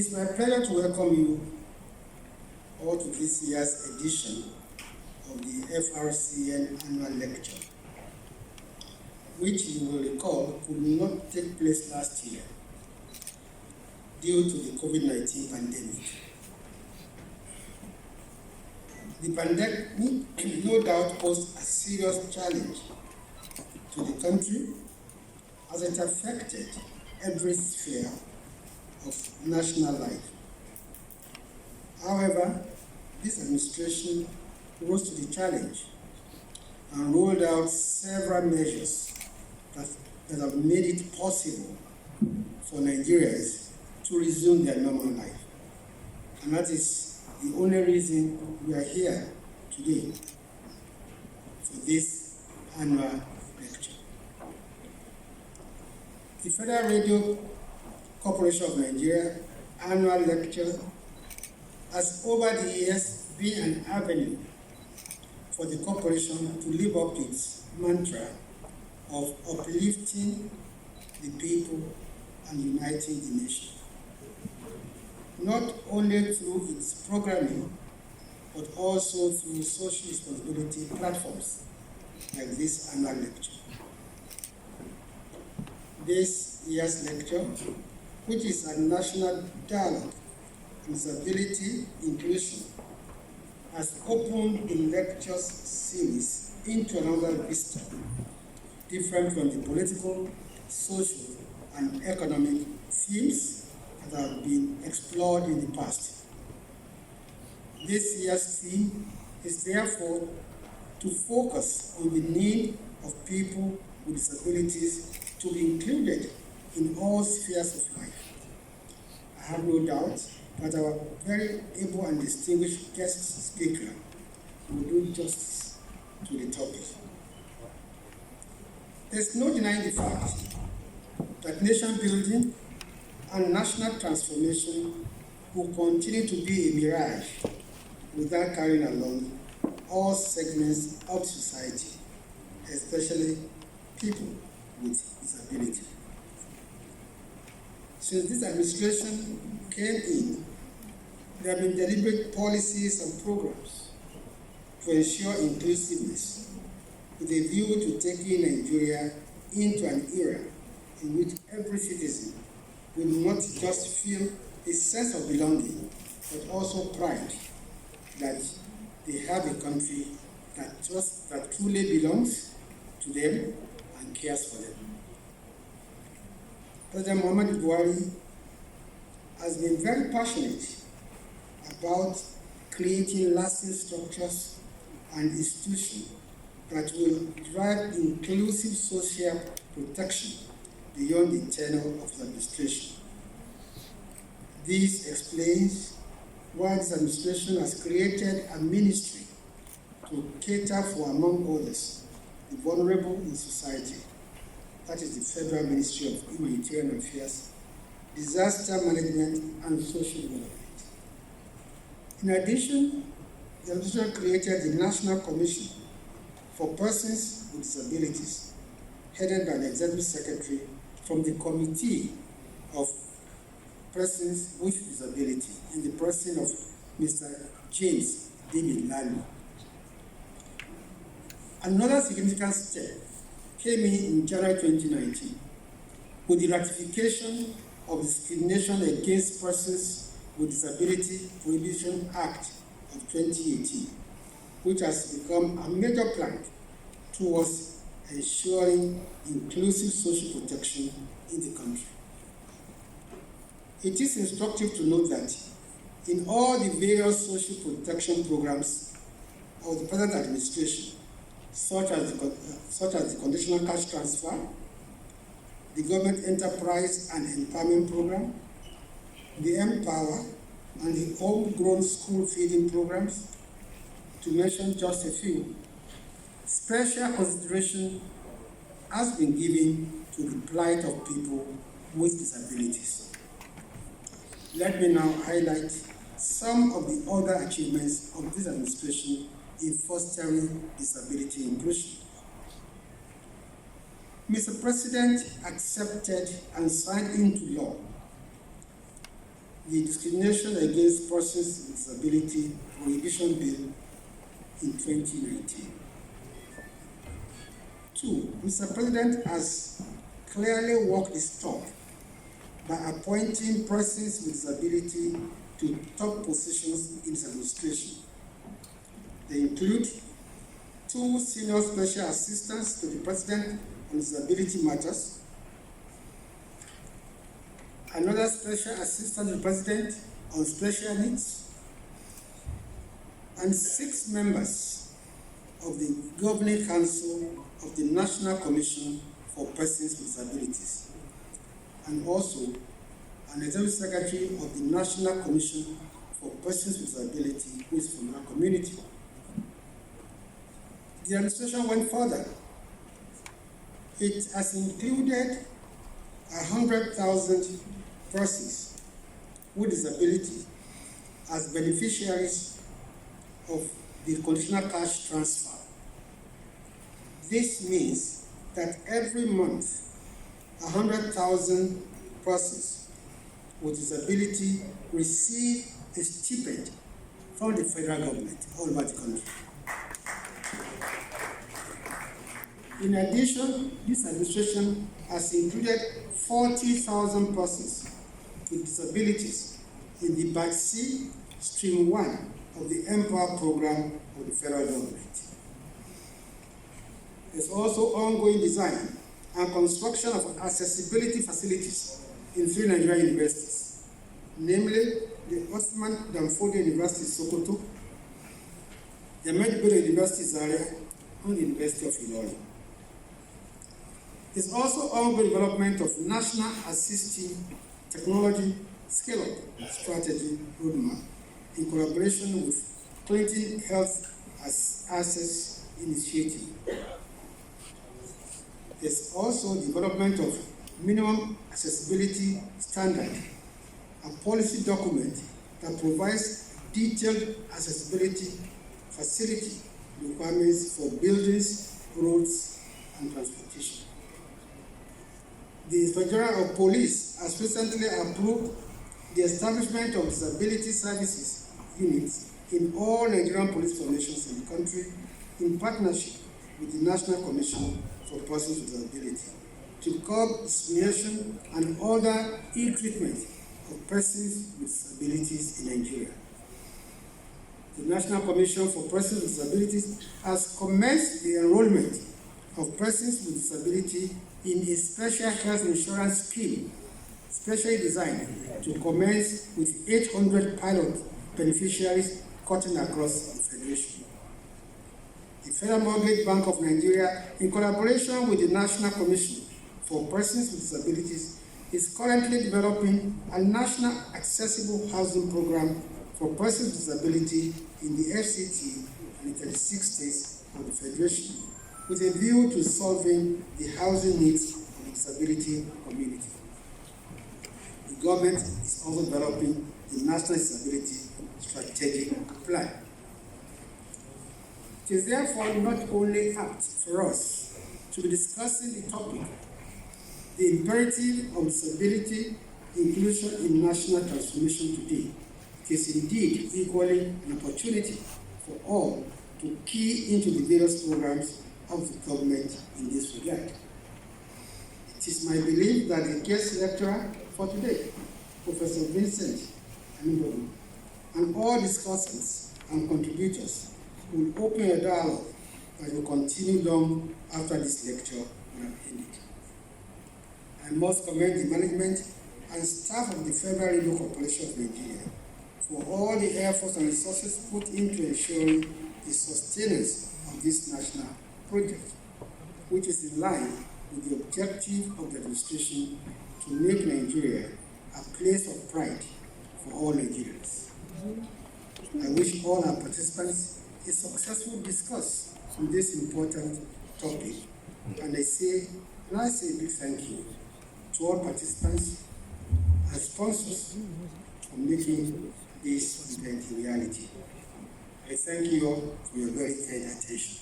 It's my pleasure to welcome you all to this year's edition of the FRCN annual lecture, which you will recall could not take place last year due to the COVID-19 pandemic. The pandemic no doubt posed a serious challenge to the country as it affected every sphere of national life. However, this administration rose to the challenge and rolled out several measures that have made it possible for Nigerians to resume their normal life. And that is the only reason we are here today for this annual lecture. The Federal Radio Corporation of Nigeria annual lecture has over the years been an avenue for the corporation to live up to its mantra of uplifting the people and uniting the nation, not only through its programming, but also through social responsibility platforms like this annual lecture. This year's lecture, which is a national dialogue on disability inclusion, has opened the lectures series into another vista, different from the political, social, and economic themes that have been explored in the past. This year's theme is therefore to focus on the need of people with disabilities to be included in all spheres of life. I have no doubt that our very able and distinguished guest speaker will do justice to the topic. There's no denying the fact that nation building and national transformation will continue to be a mirage without carrying along all segments of society, especially people with disability. Since this administration came in, there have been deliberate policies and programs to ensure inclusiveness with a view to taking Nigeria into an era in which every citizen will not just feel a sense of belonging, but also pride that they have a country that truly belongs to them and cares for them. President Muhammad Buhari has been very passionate about creating lasting structures and institutions that will drive inclusive social protection beyond the tenure of the administration. This explains why this administration has created a ministry to cater for, among others, the vulnerable in society. That is the Federal Ministry of Humanitarian Affairs, Disaster Management, and Social Development. In addition, the administration created the National Commission for Persons with Disabilities, headed by the Executive Secretary from the Committee of Persons with Disability in the person of Mr. James David Lally. Another significant step came in January 2019 with the ratification of the Discrimination Against Persons with Disability Prohibition Act of 2018, which has become a major plank towards ensuring inclusive social protection in the country. It is instructive to note that in all the various social protection programs of the present administration, such as the conditional cash transfer, the government enterprise and empowerment program, the Empower, and the homegrown school feeding programs, to mention just a few, special consideration has been given to the plight of people with disabilities. Let me now highlight some of the other achievements of this administration in fostering disability inclusion. Mr. President accepted and signed into law the Discrimination Against Persons with Disability Prohibition Bill in 2019. 2. Mr. President has clearly walked his talk by appointing persons with disability to top positions in his administration. They include 2 senior special assistants to the President on disability matters, another special assistant to the President on special needs, and 6 members of the Governing Council of the National Commission for Persons with Disabilities, and also an Executive Secretary of the National Commission for Persons with Disability who is from our community. The administration went further. It has included 100,000 persons with disability as beneficiaries of the conditional cash transfer. This means that every month, 100,000 persons with disability receive a stipend from the federal government all over the country. In addition, this administration has included 40,000 persons with disabilities in the Batch C, Stream 1 of the Empower program of the federal government. There's also ongoing design and construction of accessibility facilities in 3 Nigerian universities, namely the Osman Danfodio University Sokoto, the Ahmadu Bello University Zaria, and the University of Ilorin. There's also ongoing development of National Assistive Technology Scale-Up Strategy Roadmap in collaboration with Clinton Health Access Initiative. There's also development of minimum accessibility standard, a policy document that provides detailed accessibility facility requirements for buildings, roads, and transportation. The Inspector General of Police has recently approved the establishment of disability services units in all Nigerian police formations in the country in partnership with the National Commission for Persons with Disability to curb discrimination and other ill treatment of persons with disabilities in Nigeria. The National Commission for Persons with Disabilities has commenced the enrollment of persons with disability in a special health insurance scheme, specially designed to commence with 800 pilot beneficiaries cutting across the Federation. The Federal Mortgage Bank of Nigeria, in collaboration with the National Commission for Persons with Disabilities, is currently developing a national accessible housing program for persons with disability in the FCT and the 36 states of the Federation, with a view to solving the housing needs of the disability community. The government is also developing the National Disability Strategic Plan. It is therefore not only apt for us to be discussing the topic, the imperative of disability inclusion in national transformation today. It is indeed equally an opportunity for all to key into the various programs of the government in this regard. It is my belief that the guest lecturer for today, Professor Vincent Anibogu, and all discussants and contributors will open a dialogue that will continue long after this lecture will have ended. I must commend the management and staff of the Federal Radio Corporation of Nigeria for all the efforts and resources put into ensuring the sustenance of this national project, which is in line with the objective of the administration to make Nigeria a place of pride for all Nigerians. I wish all our participants a successful discourse on this important topic, and I say a big thank you to all participants and sponsors for making this event a reality. I thank you all for your very kind attention.